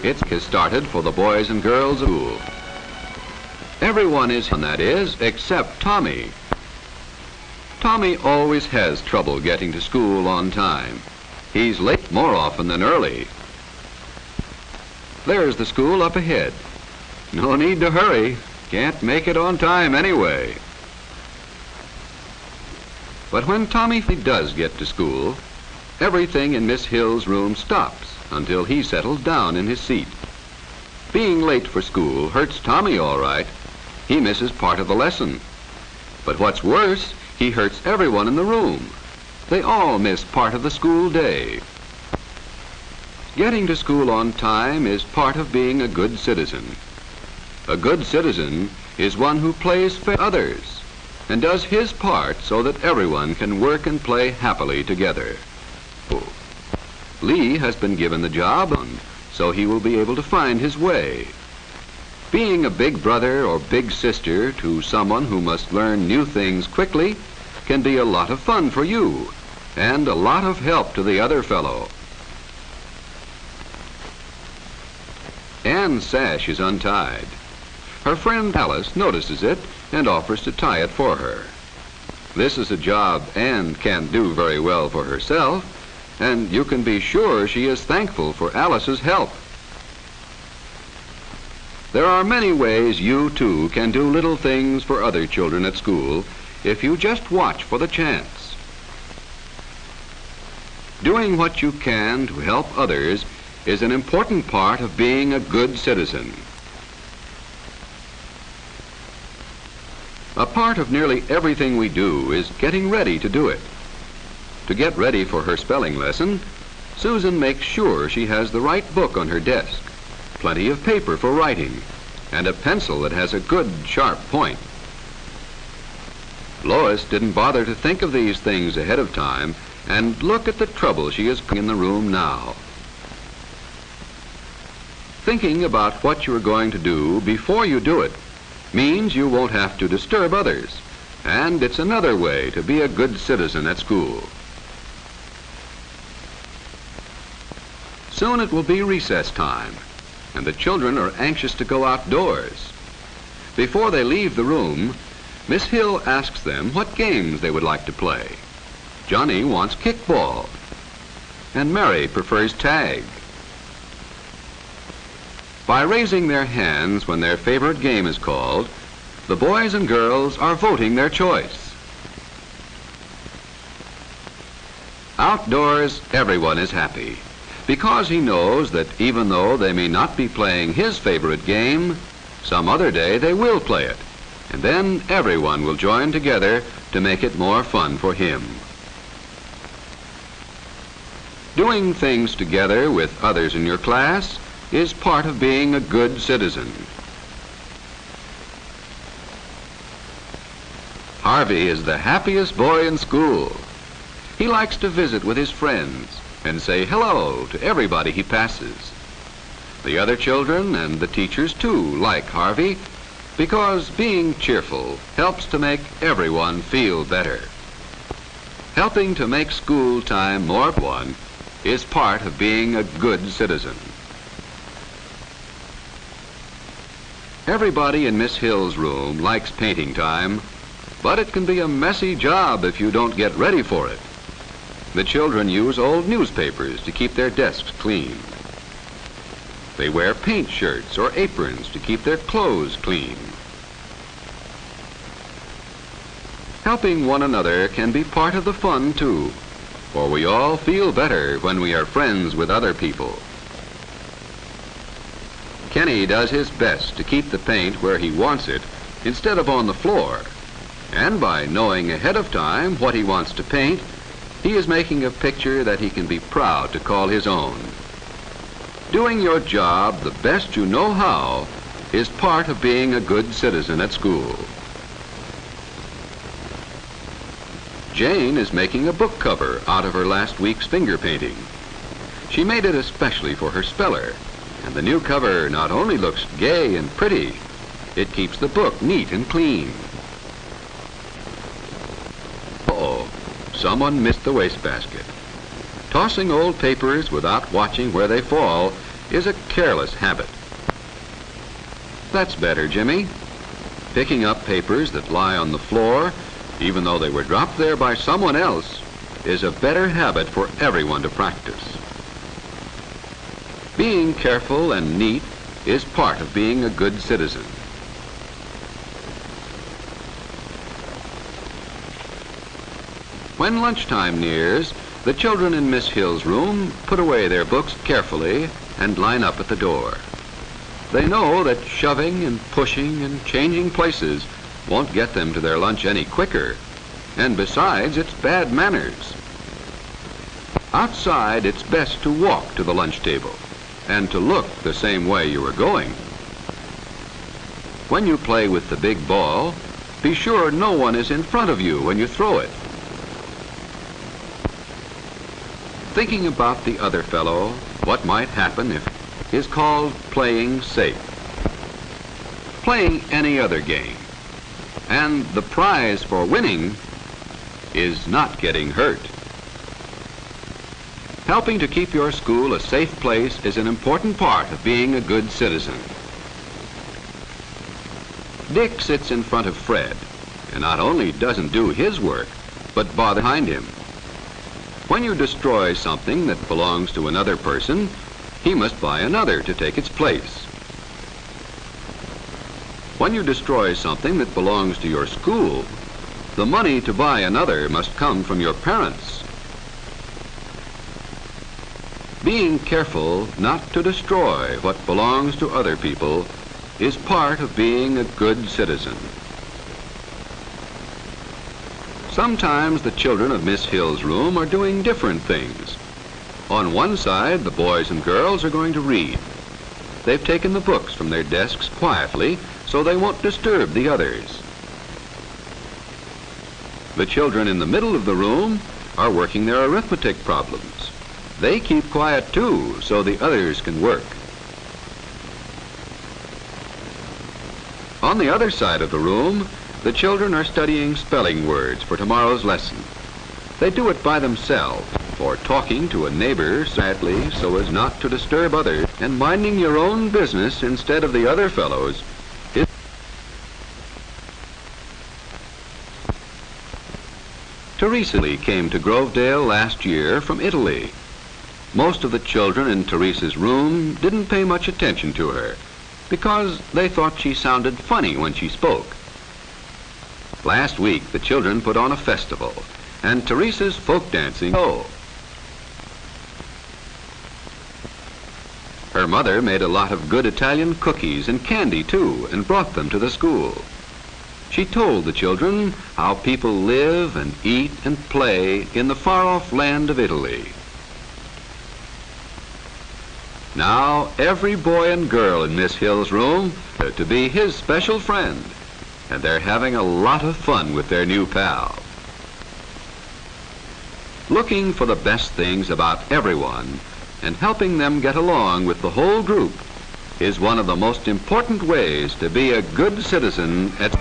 It has started for the boys and girls of school. Everyone is, that is, except Tommy. Tommy always has trouble getting to school on time. He's late more often than early. There's the school up ahead. No need to hurry. Can't make it on time anyway. But when Tommy does get to school, everything in Miss Hill's room stops until he settles down in his seat. Being late for school hurts Tommy all right. He misses part of the lesson. But what's worse, he hurts everyone in the room. They all miss part of the school day. Getting to school on time is part of being a good citizen. A good citizen is one who plays fair to others and does his part so that everyone can work and play happily together. Lee has been given the job, so he will be able to find his way. Being a big brother or big sister to someone who must learn new things quickly can be a lot of fun for you and a lot of help to the other fellow. Anne's sash is untied. Her friend Alice notices it and offers to tie it for her. This is a job Anne can't do very well for herself, and you can be sure she is thankful for Alice's help. There are many ways you too can do little things for other children at school if you just watch for the chance. Doing what you can to help others is an important part of being a good citizen. A part of nearly everything we do is getting ready to do it. To get ready for her spelling lesson, Susan makes sure she has the right book on her desk, plenty of paper for writing, and a pencil that has a good, sharp point. Lois didn't bother to think of these things ahead of time, and look at the trouble she is in the room now. Thinking about what you're going to do before you do it means you won't have to disturb others, and it's another way to be a good citizen at school. Soon it will be recess time, and the children are anxious to go outdoors. Before they leave the room, Miss Hill asks them what games they would like to play. Johnny wants kickball, and Mary prefers tag. By raising their hands when their favorite game is called, the boys and girls are voting their choice. Outdoors, everyone is happy, because he knows that even though they may not be playing his favorite game, some other day they will play it, and then everyone will join together to make it more fun for him. Doing things together with others in your class is part of being a good citizen. Harvey is the happiest boy in school. He likes to visit with his friends and say hello to everybody he passes. The other children and the teachers too like Harvey because being cheerful helps to make everyone feel better. Helping to make school time more fun is part of being a good citizen. Everybody in Miss Hill's room likes painting time, but it can be a messy job if you don't get ready for it. The children use old newspapers to keep their desks clean. They wear paint shirts or aprons to keep their clothes clean. Helping one another can be part of the fun too, for we all feel better when we are friends with other people. Kenny does his best to keep the paint where he wants it instead of on the floor. And by knowing ahead of time what he wants to paint, he is making a picture that he can be proud to call his own. Doing your job the best you know how is part of being a good citizen at school. Jane is making a book cover out of her last week's finger painting. She made it especially for her speller, and the new cover not only looks gay and pretty, it keeps the book neat and clean. Uh-oh, someone missed the wastebasket. Tossing old papers without watching where they fall is a careless habit. That's better, Jimmy. Picking up papers that lie on the floor, even though they were dropped there by someone else, is a better habit for everyone to practice. Being careful and neat is part of being a good citizen. When lunchtime nears, the children in Miss Hill's room put away their books carefully and line up at the door. They know that shoving and pushing and changing places won't get them to their lunch any quicker, and besides, it's bad manners. Outside, it's best to walk to the lunch table and to look the same way you are going. When you play with the big ball, be sure no one is in front of you when you throw it. Thinking about the other fellow, what might happen if, is called playing safe. Playing any other game. And the prize for winning is not getting hurt. Helping to keep your school a safe place is an important part of being a good citizen. Dick sits in front of Fred, and not only doesn't do his work, but bothers behind him. When you destroy something that belongs to another person, he must buy another to take its place. When you destroy something that belongs to your school, the money to buy another must come from your parents. Being careful not to destroy what belongs to other people is part of being a good citizen. Sometimes the children of Miss Hill's room are doing different things. On one side, the boys and girls are going to read. They've taken the books from their desks quietly so they won't disturb the others. The children in the middle of the room are working their arithmetic problems. They keep quiet too so the others can work. On the other side of the room, the children are studying spelling words for tomorrow's lesson. They do it by themselves, or talking to a neighbor sadly so as not to disturb others, and minding your own business instead of the other fellows. Teresa came to Grovedale last year from Italy. Most of the children in Teresa's room didn't pay much attention to her because they thought she sounded funny when she spoke. Last week, the children put on a festival, and Teresa's folk dancing. Her mother made a lot of good Italian cookies and candy too, and brought them to the school. She told the children how people live and eat and play in the far-off land of Italy. Now, every boy and girl in Miss Hill's room to be his special friend, and they're having a lot of fun with their new pal. Looking for the best things about everyone and helping them get along with the whole group is one of the most important ways to be a good citizen at